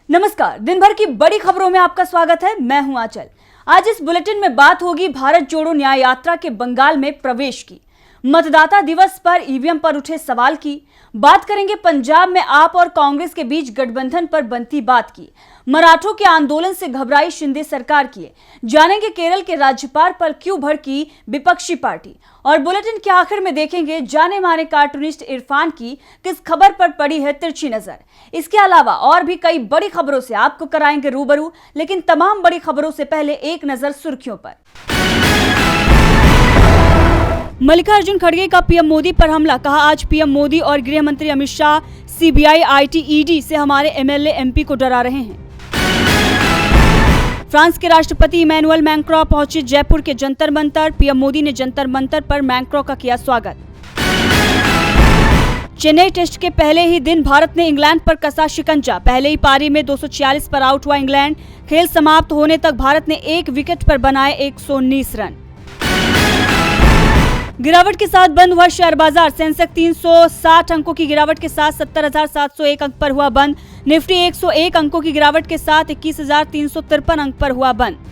नमस्कार, दिन भर की बड़ी खबरों में आपका स्वागत है। मैं हूं आंचल। आज इस बुलेटिन में बात होगी भारत जोड़ो न्याय यात्रा के बंगाल में प्रवेश की, मतदाता दिवस पर ईवीएम पर उठे सवाल की, बात करेंगे पंजाब में आप और कांग्रेस के बीच गठबंधन पर बनती बात की, मराठों के आंदोलन से घबराई शिंदे सरकार की, जानेंगे केरल के राज्यपाल पर क्यों भड़की विपक्षी पार्टी, और बुलेटिन के आखिर में देखेंगे जाने माने कार्टूनिस्ट इरफान की किस खबर पर पड़ी है तिरछी नजर। इसके अलावा और भी कई बड़ी खबरों से आपको कराएंगे रूबरू, लेकिन तमाम बड़ी खबरों से पहले एक नजर सुर्खियों पर। मल्लिकार्जुन खड़गे का पीएम मोदी पर हमला, कहा आज पीएम मोदी और गृह मंत्री Amit Shah CBI, IT, ED से हमारे एमएलए एमपी को डरा रहे हैं। फ्रांस के राष्ट्रपति इमैनुअल मैक्रों पहुंचे जयपुर के जंतर मंतर, पीएम मोदी ने जंतर मंतर पर मैक्रों का किया स्वागत। चेन्नई टेस्ट के पहले ही दिन भारत ने इंग्लैंड पर कसा शिकंजा, पहले ही पारी में 246 पर आउट हुआ इंग्लैंड। खेल समाप्त होने तक भारत ने एक विकेट पर बनाए 119 रन। गिरावट के साथ बंद हुआ शेयर बाजार, सेंसेक्स 360 अंकों की गिरावट के साथ 70,701 अंक पर हुआ बंद। निफ्टी 101 अंकों की गिरावट के साथ 21,353 अंक पर हुआ बंद।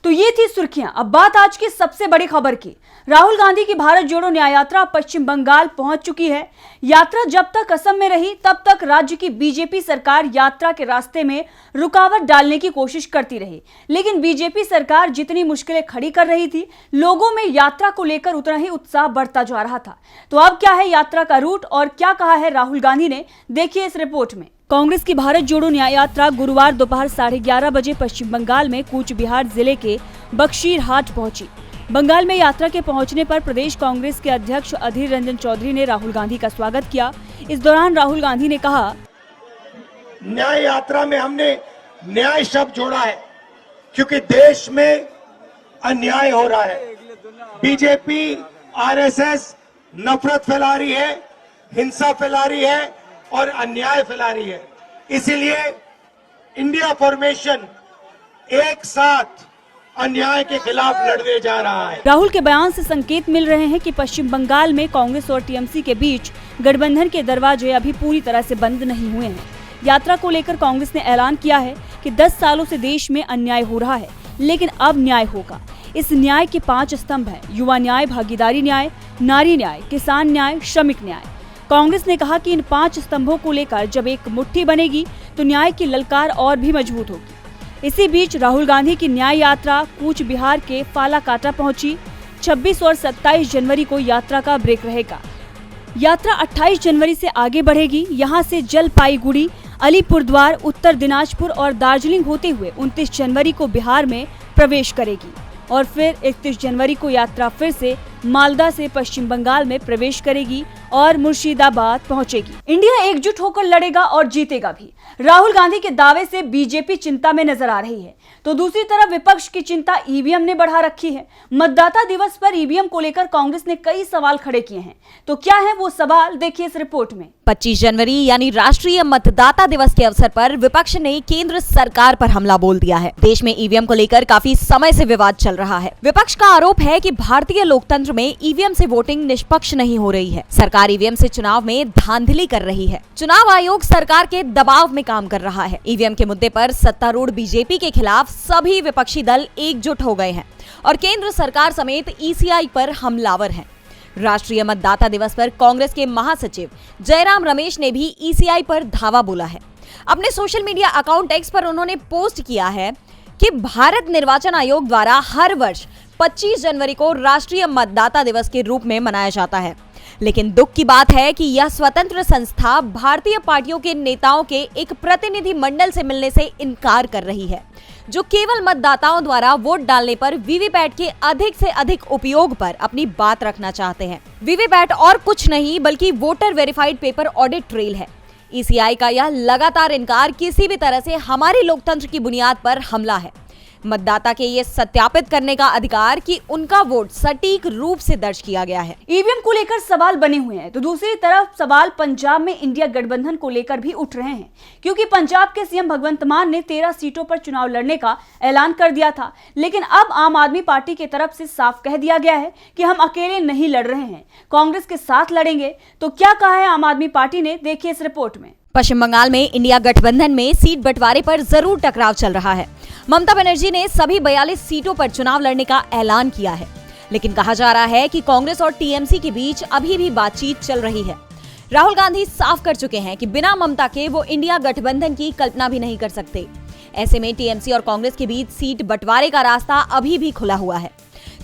तो ये थी सुर्खियां। अब बात आज की सबसे बड़ी खबर की। राहुल गांधी की भारत जोड़ो न्याय यात्रा पश्चिम बंगाल पहुंच चुकी है। यात्रा जब तक असम में रही तब तक राज्य की बीजेपी सरकार यात्रा के रास्ते में रुकावट डालने की कोशिश करती रही, लेकिन बीजेपी सरकार जितनी मुश्किलें खड़ी कर रही थी, लोगों में यात्रा को लेकर उतना ही उत्साह बढ़ता जा रहा था। तो अब क्या है यात्रा का रूट और क्या कहा है राहुल गांधी ने, देखिए इस रिपोर्ट में। कांग्रेस की भारत जोड़ो न्याय यात्रा गुरुवार दोपहर 11:30 बजे पश्चिम बंगाल में कूच बिहार जिले के बख्शीरहाट पहुंची। बंगाल में यात्रा के पहुंचने पर प्रदेश कांग्रेस के अध्यक्ष अधीर रंजन चौधरी ने राहुल गांधी का स्वागत किया। इस दौरान राहुल गांधी ने कहा, न्याय यात्रा में हमने न्याय शब्द जोड़ा है क्योंकि देश में अन्याय हो रहा है। बीजेपी, आरएसएस नफरत फैला रही है, हिंसा फैला रही है और अन्याय फैला रही है। इसीलिए इंडिया फॉर्मेशन एक साथ अन्याय के खिलाफ लड़ने जा रहा है। राहुल के बयान से संकेत मिल रहे हैं कि पश्चिम बंगाल में कांग्रेस और टीएमसी के बीच गठबंधन के दरवाजे अभी पूरी तरह से बंद नहीं हुए हैं। यात्रा को लेकर कांग्रेस ने ऐलान किया है कि 10 सालों से देश में अन्याय हो रहा है, लेकिन अब न्याय होगा। इस न्याय के 5 स्तंभ हैं: युवा न्याय, भागीदारी न्याय, नारी न्याय, किसान न्याय, श्रमिक न्याय। कांग्रेस ने कहा कि इन 5 स्तंभों को लेकर जब एक मुट्ठी बनेगी तो न्याय की ललकार और भी मजबूत होगी। इसी बीच राहुल गांधी की न्याय यात्रा कूच बिहार के फालाकाटा पहुंची। 26 और 27 जनवरी को यात्रा का ब्रेक रहेगा। यात्रा 28 जनवरी से आगे बढ़ेगी। यहां से जलपाईगुड़ी, अलीपुरद्वार, उत्तर दिनाजपुर और दार्जिलिंग होते हुए 29 जनवरी को बिहार में प्रवेश करेगी और फिर 31 जनवरी को यात्रा फिर से मालदा से पश्चिम बंगाल में प्रवेश करेगी और मुर्शिदाबाद पहुंचेगी। इंडिया एकजुट होकर लड़ेगा और जीतेगा भी, राहुल गांधी के दावे से बीजेपी चिंता में नजर आ रही है, तो दूसरी तरफ विपक्ष की चिंता ईवीएम ने बढ़ा रखी है। मतदाता दिवस पर ईवीएम को लेकर कांग्रेस ने कई सवाल खड़े किए हैं, तो क्या है वो सवाल, देखिए इस रिपोर्ट में। 25 जनवरी यानी राष्ट्रीय मतदाता दिवस के अवसर पर विपक्ष ने केंद्र सरकार पर हमला बोल दिया है। देश में ईवीएम को लेकर काफी समय से विवाद चल रहा है। विपक्ष का आरोप है कि भारतीय लोकतंत्र में ईवीएम से वोटिंग निष्पक्ष नहीं हो रही है। सरकार ईवीएम से चुनाव में धांधली कर रही है। चुनाव आयोग सरकार के दबाव में काम कर रहा है। ईवीएम के मुद्दे पर सत्तारूढ़ बीजेपी के खिलाफ सभी विपक्षी दल एकजुट हो गए हैं और केंद्र सरकार समेत ईसीआई पर हमलावर हैं। राष्ट्रीय मतदाता दिवस पर कांग्रेस के महासचिव जयराम रमेश ने भी ईसीआई पर धावा बोला है। अपने सोशल मीडिया अकाउंट एक्स पर उन्होंने पोस्ट किया है कि भारत निर्वाचन आयोग द्वारा हर वर्ष 25 जनवरी को राष्ट्रीय मतदाता दिवस के रूप में मनाया जाता है, लेकिन दुख की बात है कि यह स्वतंत्र संस्था भारतीय पार्टियों के नेताओं के एक प्रतिनिधि मंडल से मिलने से इनकार कर रही है, जो केवल मतदाताओं द्वारा वोट डालने पर वीवीपैट के अधिक से अधिक उपयोग पर अपनी बात रखना चाहते हैं। वीवीपैट और कुछ नहीं बल्कि voter verified paper audit trail है। ईसीआई का यह लगातार इनकार किसी भी तरह से हमारे लोकतंत्र की बुनियाद पर हमला है। मतदाता के ये सत्यापित करने का अधिकार कि उनका वोट सटीक रूप से दर्ज किया गया है। ईवीएम को लेकर सवाल बने हुए हैं, तो दूसरी तरफ सवाल पंजाब में इंडिया गठबंधन को लेकर भी उठ रहे हैं, क्योंकि पंजाब के सीएम भगवंत मान ने 13 सीटों पर चुनाव लड़ने का ऐलान कर दिया था, लेकिन अब आम आदमी पार्टी की तरफ से साफ कह दिया गया है कि हम अकेले नहीं लड़ रहे हैं, कांग्रेस के साथ लड़ेंगे। तो क्या कहा है आम आदमी पार्टी ने, देखिए इस रिपोर्ट में। पश्चिम बंगाल में इंडिया गठबंधन में सीट बंटवारे पर जरूर टकराव चल रहा है। ममता बनर्जी ने सभी 42 सीटों पर चुनाव लड़ने का ऐलान किया है, लेकिन कहा जा रहा है कि कांग्रेस और टीएमसी के बीच अभी भी बातचीत चल रही है। राहुल गांधी साफ कर चुके हैं कि बिना ममता के वो इंडिया गठबंधन की कल्पना भी नहीं कर सकते। ऐसे में टीएमसी और कांग्रेस के बीच सीट बंटवारे का रास्ता अभी भी खुला हुआ है।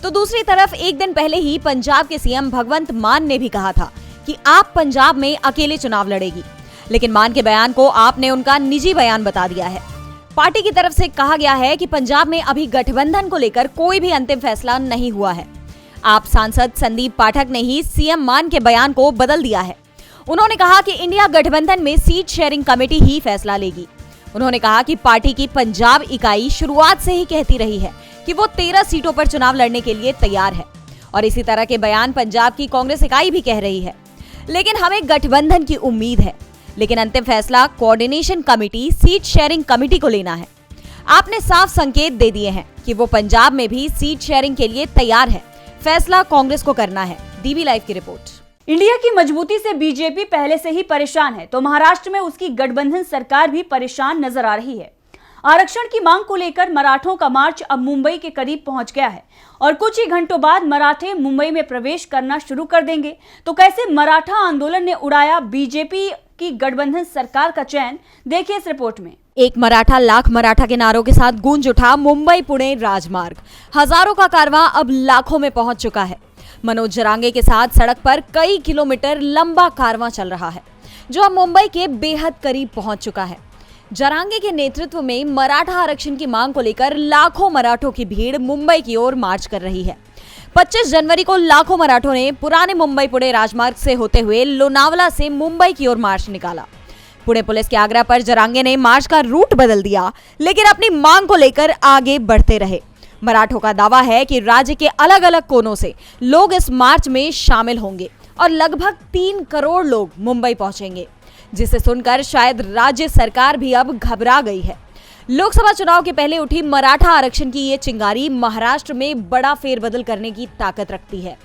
तो दूसरी तरफ एक दिन पहले ही पंजाब के सीएम भगवंत मान ने भी कहा था कि आप पंजाब में अकेले चुनाव लड़ेगी, लेकिन मान के बयान को आपने उनका निजी बयान बता दिया है। पार्टी की तरफ से कहा गया है कि पंजाब में अभी गठबंधन को लेकर कोई भी अंतिम फैसला नहीं हुआ है। आप सांसद संदीप पाठक ने ही सीएम मान के बयान को बदल दिया है। उन्होंने कहा कि इंडिया गठबंधन में सीट शेयरिंग कमेटी ही फैसला लेगी। उन्होंने कहा कि पार्टी की पंजाब इकाई शुरुआत से ही कहती रही है कि वो 13 सीटों पर चुनाव लड़ने के लिए तैयार है, और इसी तरह के बयान पंजाब की कांग्रेस इकाई भी कह रही है। लेकिन हमें गठबंधन की उम्मीद है, लेकिन अंतिम फैसला coordination committee seat sharing committee को लेना है। आपने साफ संकेत दे दिए हैं कि वो पंजाब में भी सीट शेयरिंग के लिए तैयार है। फैसला कांग्रेस को करना है। डीवी लाइव की रिपोर्ट। इंडिया की मजबूती से बीजेपी पहले से ही परेशान है, तो महाराष्ट्र में उसकी गठबंधन सरकार भी परेशान नजर आ रही है। आरक्षण की मांग को लेकर मराठों का मार्च अब मुंबई के करीब पहुंच गया है और कुछ ही घंटों बाद मराठे मुंबई में प्रवेश करना शुरू कर देंगे। तो कैसे मराठा आंदोलन ने उड़ाया बीजेपी की गठबंधन सरकार का चैन, देखिए इस रिपोर्ट में। एक मराठा लाख मराठा के नारों के साथ गूंज उठा मुंबई पुणे राजमार्ग। हजारों का कारवां अब लाखों में पहुंच चुका है। मनोज जरांगे के साथ सड़क पर कई किलोमीटर लंबा कारवां चल रहा है, जो अब मुंबई के बेहद करीब पहुंच चुका है। जरांगे के नेतृत्व में मराठा आरक्षण की मांग को लेकर लाखों मराठों की भीड़ मुंबई की ओर मार्च कर रही है। 25 जनवरी को लाखों मराठों ने पुराने मुंबई पुणे राजमार्ग से होते हुए लोनावला से मुंबई की ओर मार्च निकाला। पुणे पुलिस के आग्रह पर जरांगे ने मार्च का रूट बदल दिया, लेकिन अपनी मांग को लेकर आगे बढ़ते रहे। मराठों का दावा है कि राज्य के अलग अलग कोनों से लोग इस मार्च में शामिल होंगे और लगभग 3 करोड़ लोग मुंबई पहुंचेंगे, जिसे सुनकर शायद राज्य सरकार भी अब घबरा गई है। लोकसभा चुनाव के पहले उठी मराठा आरक्षण की ये चिंगारी महाराष्ट्र में बड़ा फेरबदल करने की ताकत रखती है।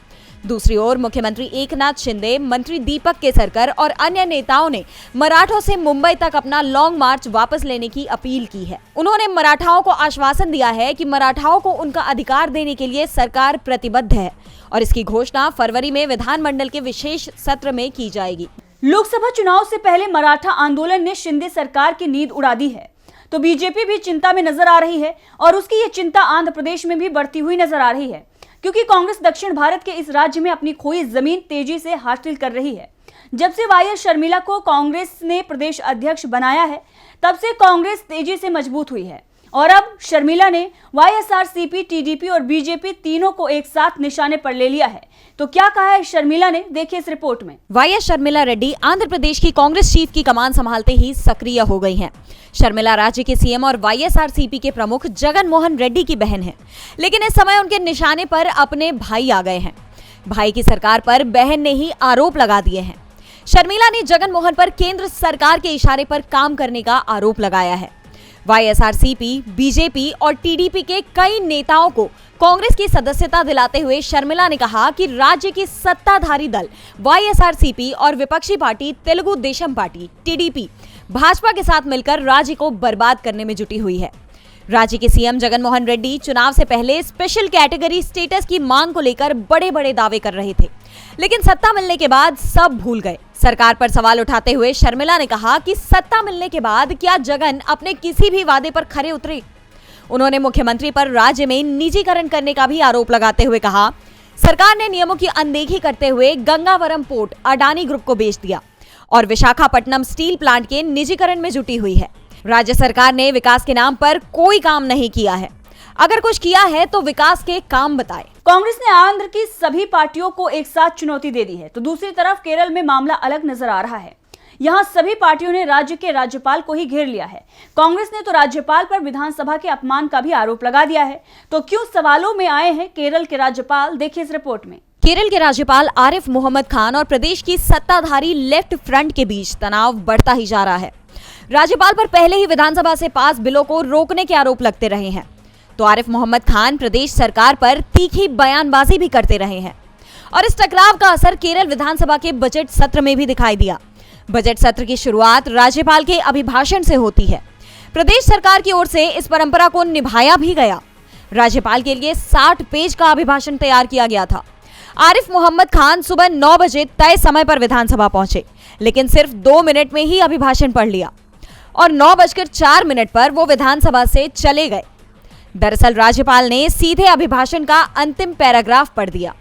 दूसरी ओर मुख्यमंत्री एकनाथ शिंदे, मंत्री दीपक केसरकर और अन्य नेताओं ने मराठों से मुंबई तक अपना लॉन्ग मार्च वापस लेने की अपील की है। उन्होंने मराठाओं को आश्वासन दिया है कि मराठाओं को उनका अधिकार देने के लिए सरकार प्रतिबद्ध है और इसकी घोषणा फरवरी में विधानमंडल के विशेष सत्र में की जाएगी। लोकसभा चुनाव से पहले मराठा आंदोलन ने शिंदे सरकार की नींद उड़ा दी है, तो बीजेपी भी चिंता में नजर आ रही है और उसकी ये चिंता आंध्र प्रदेश में भी बढ़ती हुई नजर आ रही है, क्योंकि कांग्रेस दक्षिण भारत के इस राज्य में अपनी खोई जमीन तेजी से हासिल कर रही है। जब से वाईएस शर्मिला को कांग्रेस ने प्रदेश अध्यक्ष बनाया है, तब से कांग्रेस तेजी से मजबूत हुई है और अब शर्मिला ने वाईएसआरसीपी, टीडीपी और बीजेपी तीनों को एक साथ निशाने पर ले लिया है। तो क्या कहा है शर्मिला ने, देखिए इस रिपोर्ट में। वाईएस शर्मिला रेड्डी आंध्र प्रदेश की कांग्रेस चीफ की कमान संभालते ही सक्रिय हो गई हैं। शर्मिला राज्य के सीएम और वाईएसआरसीपी के प्रमुख जगन मोहन रेड्डी की बहन है, लेकिन इस समय उनके निशाने पर अपने भाई आ गए हैं। भाई की सरकार पर बहन ने ही आरोप लगा दिए हैं। शर्मिला ने जगन मोहन पर केंद्र सरकार के इशारे पर काम करने का आरोप लगाया है। वाईएसआरसीपी, बीजेपी और टीडीपी के कई नेताओं को कांग्रेस की सदस्यता दिलाते हुए शर्मिला ने कहा कि राज्य की सत्ताधारी दल वाईएसआरसीपी और विपक्षी party Telugu Desam party TDP Bhajpa के साथ मिलकर राज्य को बर्बाद करने में जुटी हुई है। राज्य के सीएम जगन मोहन रेड्डी चुनाव से पहले स्पेशल कैटेगरी स्टेटस की मांग को लेकर बड़े बड़े दावे कर रहे थे, लेकिन सत्ता मिलने के बाद सब भूल गए। सरकार पर सवाल उठाते हुए शर्मिला ने कहा कि सत्ता मिलने के बाद क्या जगन अपने किसी भी वादे पर खरे उतरे। उन्होंने मुख्यमंत्री पर राज्य में निजीकरण करने का भी आरोप लगाते हुए कहा, सरकार ने नियमों की अनदेखी करते हुए गंगावरम पोर्ट अडानी ग्रुप को बेच दिया और विशाखापट्टनम स्टील प्लांट के निजीकरण में जुटी हुई है। राज्य सरकार ने विकास के नाम पर कोई काम नहीं किया है। अगर कुछ किया है तो विकास के काम बताए। कांग्रेस ने आंध्र की सभी पार्टियों को एक साथ चुनौती दे दी है, तो दूसरी तरफ केरल में मामला अलग नजर आ रहा है। यहां सभी पार्टियों ने राज्य के राज्यपाल को ही घेर लिया है। कांग्रेस ने तो राज्यपाल पर विधानसभा के अपमान का भी आरोप लगा दिया है। तो क्यों सवालों में आए हैं केरल के राज्यपाल, देखिए इस रिपोर्ट में। केरल के राज्यपाल आरिफ मोहम्मद खान और प्रदेश की सत्ताधारी लेफ्ट फ्रंट के बीच तनाव बढ़ता ही जा रहा है। राज्यपाल पर पहले ही विधानसभा से पास बिलों को रोकने के आरोप लगते रहे हैं, तो आरिफ मोहम्मद खान प्रदेश सरकार पर तीखी बयानबाजी भी करते रहे हैं और इस टकराव का असर केरल विधानसभा के बजट सत्र में भी दिखाई दिया। बजट सत्र की शुरुआत राज्यपाल के अभिभाषण से होती है। प्रदेश सरकार की ओर से इस परंपरा को निभाया भी गया। राज्यपाल के लिए 60 पेज का अभिभाषण तैयार किया गया था। आरिफ मोहम्मद खान सुबह 9 बजे तय समय पर विधानसभा पहुंचे, लेकिन सिर्फ 2 मिनट में ही अभिभाषण पढ़ लिया और 9:04 पर वो विधानसभा से चले गए। दरअसल राज्यपाल ने सीधे अभिभाषण का अंतिम पैराग्राफ पढ़ दिया।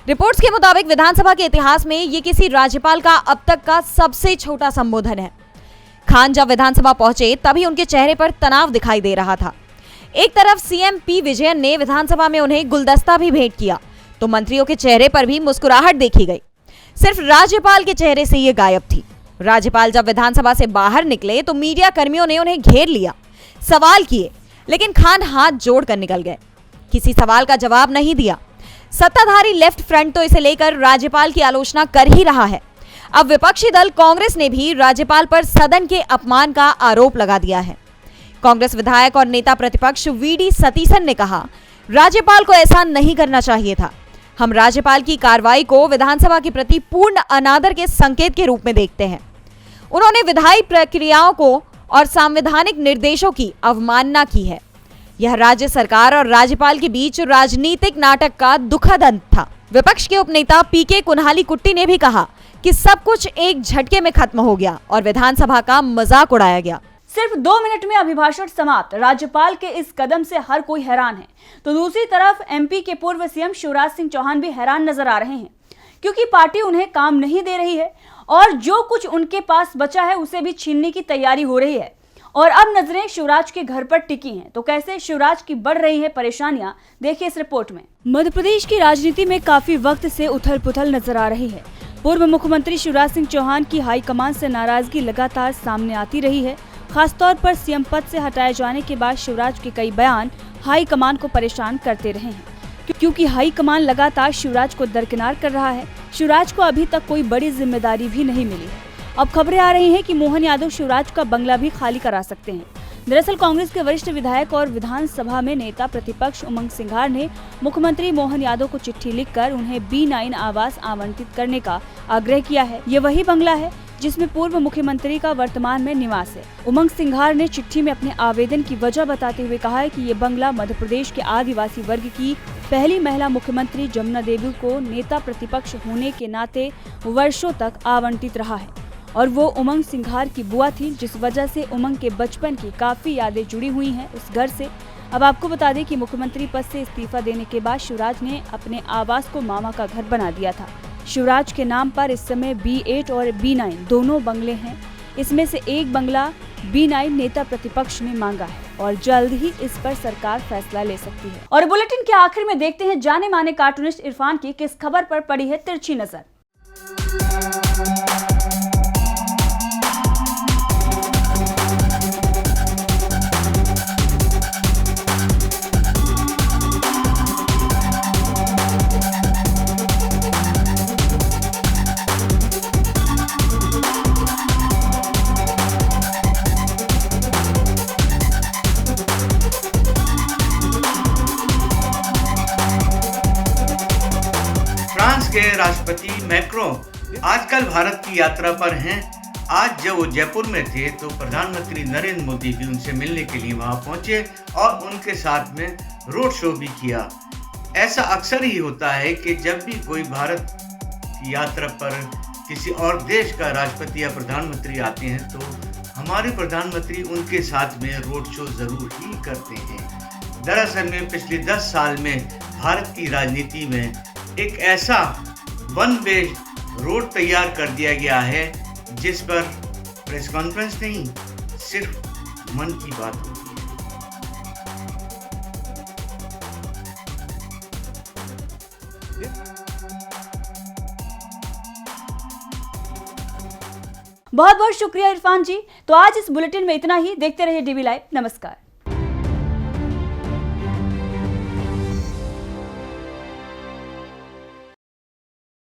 रिपोर्ट्स के मुताबिक विधानसभा के इतिहास में ये किसी राज्यपाल का अब तक का सबसे छोटा संबोधन है। खान जब विधानसभा पहुंचे तभी उनके चेहरे पर तनाव दिखाई दे रहा था। एक तरफ सीएम पी विजयन ने विधानसभा में उन्हें गुलदस्ता भी भेंट किया, तो मंत्रियों के चेहरे पर भी मुस्कुराहट देखी गई। सिर्फ राज्यपाल के चेहरे से ये गायब थी। राज्यपाल जब विधानसभा से बाहर निकले तो मीडिया कर्मियों ने उन्हें घेर लिया, सवाल किए, लेकिन खान हाथ जोड़कर निकल गए। किसी सवाल का जवाब नहीं दिया। सत्ताधारी लेफ्ट फ्रंट तो इसे लेकर राज्यपाल की आलोचना कर ही रहा है। अब विपक्षी दल कांग्रेस ने भी राज्यपाल पर सदन के अपमान का आरोप लगा दिया है। कांग्रेस विधायक और नेता प्रतिपक्ष वीडी सतीसन ने कहा, राज्यपाल को ऐसा नहीं करना चाहिए था। हम राज्यपाल की कार्रवाई को विधानसभा के प्रति पूर्ण अनादर के संकेत के रूप में देखते हैं। उन्होंने विधायी प्रक्रियाओं को और संवैधानिक निर्देशों की अवमानना की है। यह राज्य सरकार और राज्यपाल के बीच राजनीतिक नाटक का दुखद अंत था। विपक्ष के उपनेता पीके कुन्हाली कुट्टी ने भी कहा कि सब कुछ एक झटके में खत्म हो गया और विधानसभा का मजाक उड़ाया गया। सिर्फ 2 मिनट में अभिभाषण समाप्त। राज्यपाल के इस कदम से हर कोई हैरान है, तो दूसरी तरफ एमपी के पूर्व सीएम शिवराज सिंह चौहान भी हैरान नजर आ रहे हैं, क्योंकि पार्टी उन्हें काम नहीं दे रही है और जो कुछ उनके पास बचा है उसे भी छीनने की तैयारी हो रही है। और अब नजरें शिवराज के घर पर टिकी हैं, तो कैसे शिवराज की बढ़ रही है परेशानियां, देखिए इस रिपोर्ट में। मध्य प्रदेश की राजनीति में काफी वक्त से उथल पुथल नजर आ रही है। पूर्व मुख्यमंत्री शिवराज सिंह चौहान की हाईकमान से नाराजगी लगातार सामने आती रही है। खासतौर पर सीएम पद से हटाए जाने के बाद शिवराज के कई बयान हाईकमान को परेशान करते रहे हैं, क्योंकि हाईकमान लगातार शिवराज को दरकिनार कर रहा है। शिवराज को अभी तक कोई बड़ी जिम्मेदारी भी नहीं मिली है। अब खबरें आ रही हैं कि मोहन यादव शिवराज का बंगला भी खाली करा सकते हैं। दरअसल कांग्रेस के वरिष्ठ विधायक और विधानसभा में नेता प्रतिपक्ष उमंग सिंघार ने मुख्यमंत्री मोहन यादव को चिट्ठी लिखकर उन्हें B9 आवास आवंटित करने का आग्रह किया है। ये वही बंगला है जिसमें पूर्व मुख्यमंत्री का वर्तमान में निवास है। उमंग सिंघार ने चिट्ठी में अपने आवेदन की वजह बताते हुए कहा है कि ये बंगला मध्य प्रदेश के आदिवासी वर्ग की पहली महिला मुख्यमंत्री जमुना देवी को नेता प्रतिपक्ष होने के नाते वर्षों तक आवंटित रहा है और वो उमंग सिंघार की बुआ थी, जिस वजह से उमंग के बचपन की काफी यादें जुड़ी हुई हैं उस घर से। अब आपको बता दें कि मुख्यमंत्री पद से इस्तीफा देने के बाद शिवराज ने अपने आवास को मामा का घर बना दिया था। शिवराज के नाम पर इस समय B8 और B9 दोनों बंगले हैं। इसमें से एक बंगला B9 नेता प्रतिपक्ष ने मांगा है और जल्द ही इस पर सरकार फैसला ले सकती है। और बुलेटिन के आखिर में देखते हैं जाने माने कार्टूनिस्ट इरफान की किस खबर पर पड़ी है तिरछी नजर। फ्रांस के राष्ट्रपति मैक्रों आजकल भारत की यात्रा पर हैं। आज जब वो जयपुर में थे तो प्रधानमंत्री नरेंद्र मोदी भी उनसे मिलने के लिए वहां पहुंचे और उनके साथ में रोड शो भी किया। ऐसा अक्सर ही होता है कि जब भी कोई भारत की यात्रा पर किसी और देश का राष्ट्रपति या प्रधानमंत्री आते हैं तो हमारे प्रधानमंत्री उनके साथ में रोड शो जरूर ही करते हैं। दरअसल में पिछले 10 साल में भारत की राजनीति में एक ऐसा वन वे रोड तैयार कर दिया गया है जिस पर प्रेस कॉन्फ्रेंस नहीं, सिर्फ मन की बात होती है। बहुत बहुत शुक्रिया इरफान जी। तो आज इस बुलेटिन में इतना ही। देखते रहिए DB लाइव। नमस्कार।